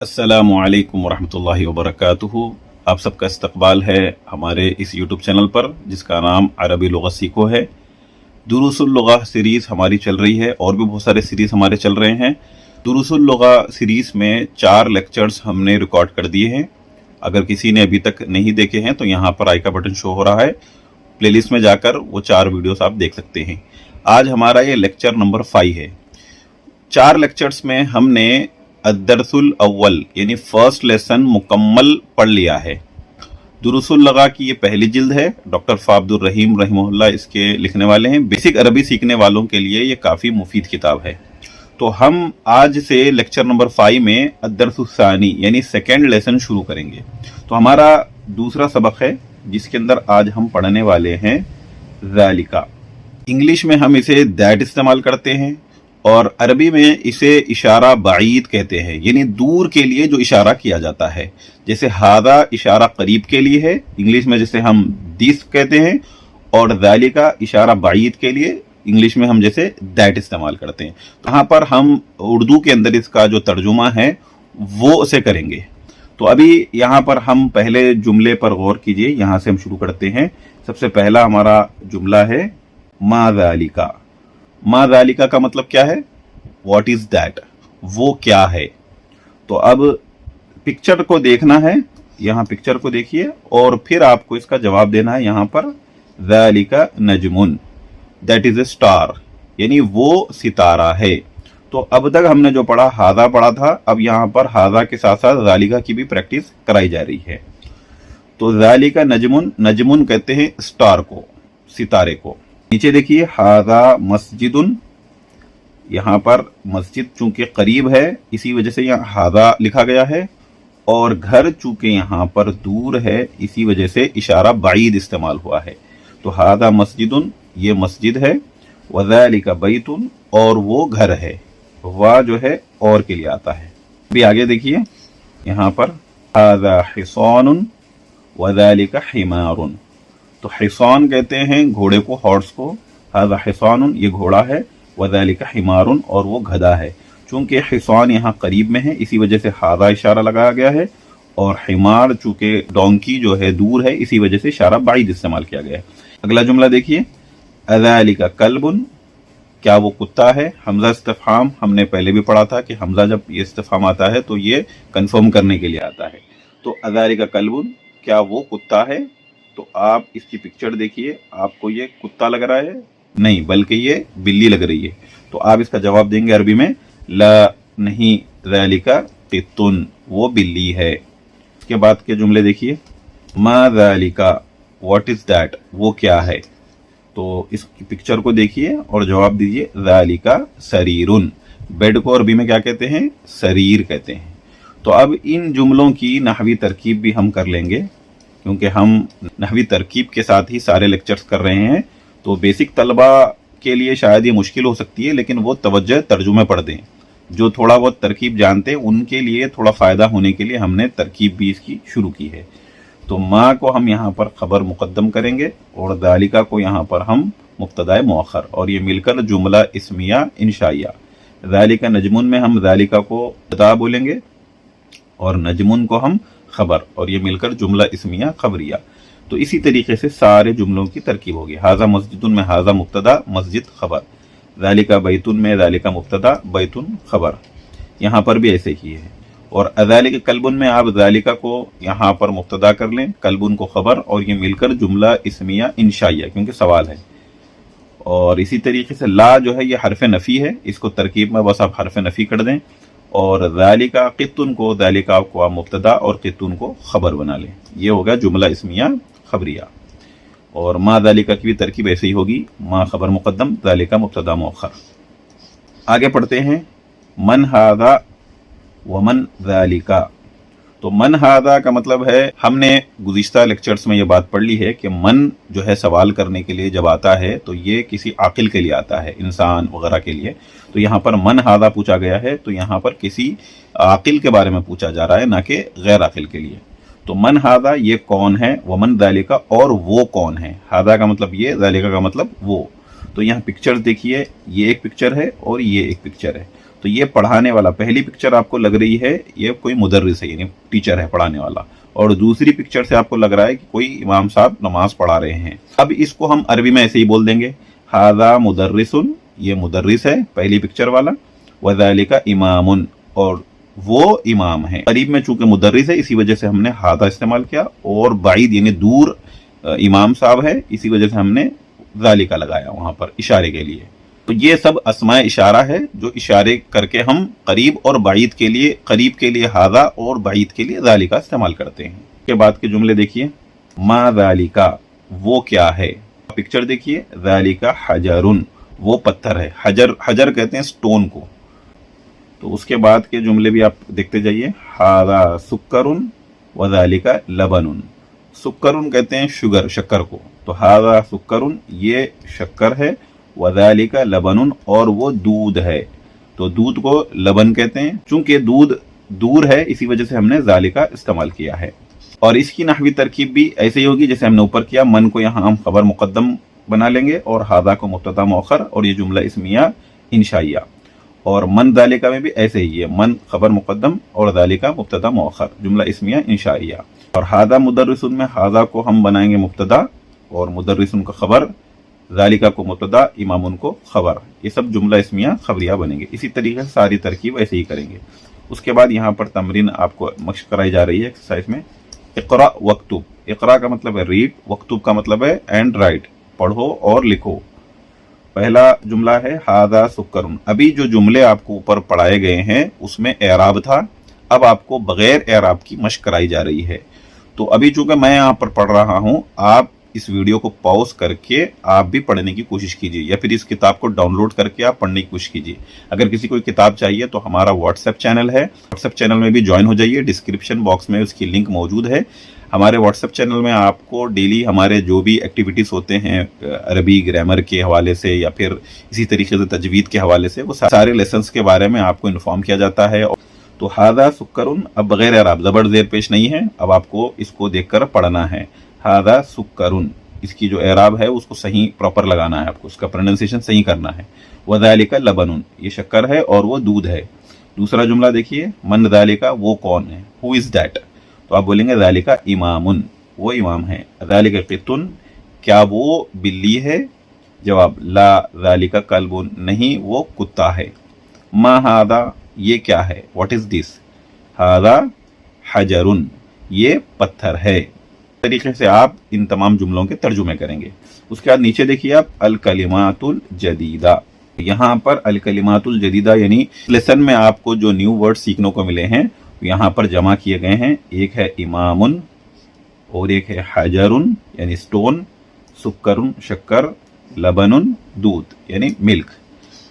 अस्सलामुअलैकुम वरहमतुल्लाहि वबरकातुहू। आप सबका इस्तकबाल है हमारे इस यूट्यूब चैनल पर जिसका नाम अरबी लुग़त सीखो है। दुरूसुल लुग़ह सीरीज़ हमारी चल रही है और भी बहुत सारे सीरीज़ हमारे चल रहे हैं। दुरूसुल लुग़ह सीरीज़ में 4 लेक्चर्स हमने रिकॉर्ड कर दिए हैं। अगर किसी ने अभी तक नहीं देखे हैं तो यहाँ पर आई का बटन शो हो रहा है, प्लेलिस्ट में जाकर वो 4 वीडियोस आप देख सकते हैं। आज हमारा ये लेक्चर नंबर 5 है। 4 लेक्चर्स में हमने अद्दरसुल अव्वल यानी फर्स्ट लेसन मुकम्मल पढ़ लिया है। दुरूसुल लगा की ये पहली जिल्द है। डॉक्टर फाब्दुर रहीम रहमहुल्लाह इसके लिखने वाले हैं। बेसिक अरबी सीखने वालों के लिए ये काफ़ी मुफीद किताब है। तो हम आज से लेक्चर नंबर 5 में अद्दरसुस्सानी यानी सेकेंड लेसन शुरू करेंगे। तो हमारा दूसरा सबक है जिसके अंदर आज हम पढ़ने वाले हैं ज़ालिका। इंग्लिश में हम इसे दैट इस्तेमाल करते हैं और अरबी में इसे इशारा बाईद कहते हैं, यानी दूर के लिए जो इशारा किया जाता है। जैसे हादा इशारा करीब के लिए है, इंग्लिश में जैसे हम दिस कहते हैं, और ज़ालिका इशारा बाईद के लिए इंग्लिश में हम जैसे दैट इस्तेमाल करते हैं। तो यहाँ पर हम उर्दू के अंदर इसका जो तर्जुमा है वो उसे करेंगे। तो अभी यहाँ पर हम पहले जुमले पर गौर कीजिए। यहाँ से हम शुरू करते हैं। सबसे पहला हमारा जुमला है मा ज़ालिका। मा ज़ालिका का मतलब क्या है? व्हाट इज दैट, वो क्या है। तो अब पिक्चर को देखना है, यहाँ पिक्चर को देखिए और फिर आपको इसका जवाब देना है। यहाँ पर ज़ालिका Najmun, that is a star, यानी वो सितारा है। तो अब तक हमने जो पढ़ा हादा पढ़ा था, अब यहाँ पर हादा के साथ साथ ज़ालिका की भी प्रैक्टिस कराई जा रही है। तो ज़ालिका नजमुन, नजमुन कहते हैं स्टार को, सितारे को। नीचे देखिए हादा मस्जिदुन, यहाँ पर मस्जिद चूंकि करीब है इसी वजह से यहाँ हादा लिखा गया है, और घर चूंकि यहाँ पर दूर है इसी वजह से इशारा बाईद इस्तेमाल हुआ है। तो हादा मस्जिदुन ये मस्जिद है, वज़ालिका बैतुन और वो घर है। वाह जो है और के लिए आता है। अभी आगे देखिए यहाँ पर हादा हिसानुन वज़ालिका हिमारुन। तो हिसान कहते हैं घोड़े को, हॉर्स को। हादा हिसानुन ये घोड़ा है, वज़ालिका हिमारुन और वो गधा है। चूंकि हिसान यहाँ करीब में है इसी वजह से हादा इशारा लगाया गया है, और हिमार चूंकि डोंकी जो है दूर है इसी वजह से इशारा बाईद इस्तेमाल किया गया है। अगला जुमला देखिए अज़ालिका कल्बुन, क्या वो कुत्ता है। हमजा इस्तिफ़हाम हमने पहले भी पढ़ा था कि हमजा जब ये इस्तिफ़हाम आता है तो ये कंफर्म करने के लिए आता है। तो अज़ालिका कल्बुन, क्या वो कुत्ता है। तो आप इसकी पिक्चर देखिए, आपको ये कुत्ता लग रहा है? नहीं, बल्कि ये बिल्ली लग रही है। तो आप इसका जवाब देंगे अरबी में ला नहीं, ज़ालिका क़ित्तुन, वो बिल्ली है। इसके बाद के जुमले देखिए मा ज़ालिका, व्हाट इज दैट, वो क्या है। तो इसकी पिक्चर को देखिए और जवाब दीजिए ज़ालिका सरीरुन। बेड को अरबी में क्या कहते हैं? सरीर कहते हैं। तो अब इन जुमलों की नहवी तरकीब भी हम कर लेंगे, क्योंकि हम नहवी तरकीब के साथ ही सारे लेक्चर्स कर रहे हैं। तो बेसिक तलबा के लिए शायद ये मुश्किल हो सकती है, लेकिन वो तवज्जो तर्जुमे पढ़ दें। जो थोड़ा बहुत तरकीब जानते हैं उनके लिए थोड़ा फ़ायदा होने के लिए हमने तरकीब भी इसकी शुरू की है। तो माँ को हम यहाँ पर खबर मुकद्दम करेंगे और ज़ालिका को यहाँ पर हम मुब्तदा मुअख्खर, और ये मिलकर जुमला इस्मिया इंशाइया। ज़ालिका नजमुन में हम ज़ालिका को बता बोलेंगे और नजमुन को हम खबर, और ये मिलकर जुमला इस्मिया खबरिया। तो इसी तरीके से सारे जुमलों की तरकीब होगी। हाजा मस्जिदुन में हाजा मुब्तदा, मस्जिद खबर। ज़ालिका बैतुन में ज़ालिका मुब्तदा, बैतुन खबर। यहाँ पर भी ऐसे ही है। और अज़ालिका कल्बुन में आप ज़ालिका को यहाँ पर मुब्तदा कर लें, कल्बुन को खबर, और ये मिलकर जुमला इस्मिया इंशाइया, क्योंकि सवाल है। और इसी तरीके से ला जो है ये हरफ नफ़ी है, इसको तरकीब में बस आप हरफ नफ़ी कर दें। और ज़ालिका क़ित्तुन को, ज़ालिका को आप मुब्तदा और क़ित्तुन को खबर बना लें। ये होगा जुमला इस्मिया खबरिया। और मा ज़ालिका की भी तरकीब ऐसे ही होगी, मा खबर मुक़द्दम, ज़ालिका मुब्तदा मुअख्खर। आगे पढ़ते हैं मन हादा व मन ज़ालिका। तो मन हादा का मतलब है, हमने गुज़िश्ता लेक्चर्स में ये बात पढ़ ली है कि मन जो है सवाल करने के लिए जब आता है तो ये किसी आकिल के लिए आता है, इंसान वगैरह के लिए। तो यहाँ पर मन हादा पूछा गया है तो यहाँ पर किसी आकिल के बारे में पूछा जा रहा है, ना कि गैर आकिल के लिए। तो मन हादा ये कौन है, वमन ज़ालिका और वो कौन है। हादा का मतलब ये, ज़ालिका का मतलब वो। तो यहाँ पिक्चर देखिए, ये एक पिक्चर है और ये एक पिक्चर है। तो ये पढ़ाने वाला, पहली पिक्चर आपको लग रही है ये कोई मुदर्रिस है, यानी टीचर है पढ़ाने वाला, और दूसरी पिक्चर से आपको लग रहा है कि कोई इमाम साहब नमाज पढ़ा रहे हैं। अब इसको हम अरबी में ऐसे ही बोल देंगे, हादा मुदर्रिसुन, ये मुदर्रिस है पहली पिक्चर वाला, वज़ालिका इमामुन, और वो इमाम है। करीब में चूंकि मुदर्रिस है इसी वजह से हमने हादा इस्तेमाल किया, और बाईद यानी दूर इमाम साहब है इसी वजह से हमने ज़ालिका लगाया वहां पर इशारे के लिए। तो ये सब अस्माए इशारा है जो इशारे करके हम करीब और बाईद के लिए, करीब के लिए हादा और बाईद के लिए ज़ालिका इस्तेमाल करते हैं। उसके बाद के जुमले देखिए, मा ज़ालिका, वो क्या है। पिक्चर देखिए, ज़ालिका हजरुन, वो पत्थर है। हजर, हजर कहते हैं स्टोन को। तो उसके बाद के जुमले भी आप देखते जाइए, हादा सुक्करुन व ज़ालिका लबनुन। सुक्करुन कहते हैं शुगर, शक्कर को, तो हादा सुक्करुन, ये शक्कर है, व ज़ालिका लबनुन, और वो दूध है। तो दूध को लबन कहते हैं, चूंकि दूध दूर है इसी वजह से हमने ज़ालिका इस्तेमाल किया है। और इसकी नहवी तरकीब भी ऐसे ही होगी जैसे हमने ऊपर किया, मन को यहाँ हम खबर मुकद्दम बना लेंगे और हादा को मुब्तदा मुअख्खर, और ये जुमला इस्मिया इंशाइया। और मन ज़ालिका में भी ऐसे ही है, मन खबर मुकद्दम और ज़ालिका मुब्तदा मुअख्खर, जुमला इस्मिया इंशाइया। और हादा मुदर्रिसुन में हादा को हम बनाएंगे मुब्तदा और मुदर्रिसुन का खबर, ज़ालिका को मुब्तदा, इमामुन को खबर। ये सब जुमला इस्मिया खबरिया बनेंगे। इसी तरीके से सारी तरकीब ऐसे ही करेंगे। उसके बाद यहाँ पर तमरीन आपको मश्क कराई जा रही है एक्सरसाइज में। इक़रा वक्तुब, इक़रा का मतलब है रीड, वक्तुब का मतलब है एंड राइट, पढ़ो और लिखो। पहला जुमला है हादा सुक्करुन। अभी जो जुमले आपको ऊपर पढ़ाए गए हैं उसमें एराब था, अब आपको बगैर एराब की मश्क कराई जा रही है। तो अभी चूंकि मैं यहाँ पर पढ़ रहा हूँ, आप इस वीडियो को पॉज करके आप भी पढ़ने की कोशिश कीजिए, या फिर इस किताब को डाउनलोड करके आप पढ़ने की कोशिश कीजिए। अगर किसी को किताब चाहिए तो हमारा व्हाट्सएप चैनल है, व्हाट्सएप चैनल में भी ज्वाइन हो जाइए, डिस्क्रिप्शन बॉक्स में उसकी लिंक मौजूद है। हमारे व्हाट्सएप चैनल में आपको डेली हमारे जो भी एक्टिविटीज़ होते हैं अरबी ग्रामर के हवाले से या फिर इसी तरीके से तजवीद के हवाले से, वो सारे लेसन्स के बारे में आपको इन्फॉर्म किया जाता है। तो हादा सुक्करुन अब बगैर एराब, ज़बर ज़ेर पेश नहीं है, अब आपको इसको देखकर पढ़ना है। हादा सुक्करुन, इसकी जो एराब है उसको सही प्रॉपर लगाना है, आपको उसका प्रोनाउंसिएशन सही करना है। व ज़ालिका लबनुन, ये शक्कर है और वो दूध है। दूसरा जुमला देखिए, मन ज़ालिका, वो कौन है, हु इज़ दैट। तो आप बोलेंगे ज़ालिका इमामुन, वो इमाम है। ज़ालिका क़ित्तुन, क्या वो बिल्ली है। जवाब ला ज़ालिका कल्बुन, नहीं वो कुत्ता है। मा हादा, ये क्या है, व्हाट इज़ दिस। हादा हजरुन, ये पत्थर है। तरीके से आप इन तमाम जुमलों के तर्जुमे करेंगे। उसके बाद नीचे देखिए आप अल कलिमातुल जदीदा, यहाँ पर अल कलिमातुल जदीदा यानी लेसन में आपको जो न्यू वर्ड सीखने को मिले हैं यहाँ पर जमा किए गए हैं। एक है इमामुन और एक है हजरुन यानी स्टोन, सुक्करुन शक्कर, लबनुन दूध यानी मिल्क।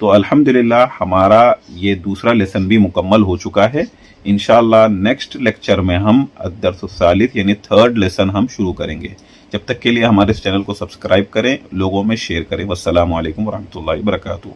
तो अल्हम्दुलिल्लाह हमारा ये दूसरा लेसन भी मुकम्मल हो चुका है। इंशाअल्लाह नेक्स्ट लेक्चर में हम अद्दर्सुस सालिस यानी थर्ड लेसन हम शुरू करेंगे। जब तक के लिए हमारे इस चैनल को सब्सक्राइब करें, लोगों में शेयर करें। वस्सलामु अलैकुम वरहमतुल्लाहि वबरकातुहू।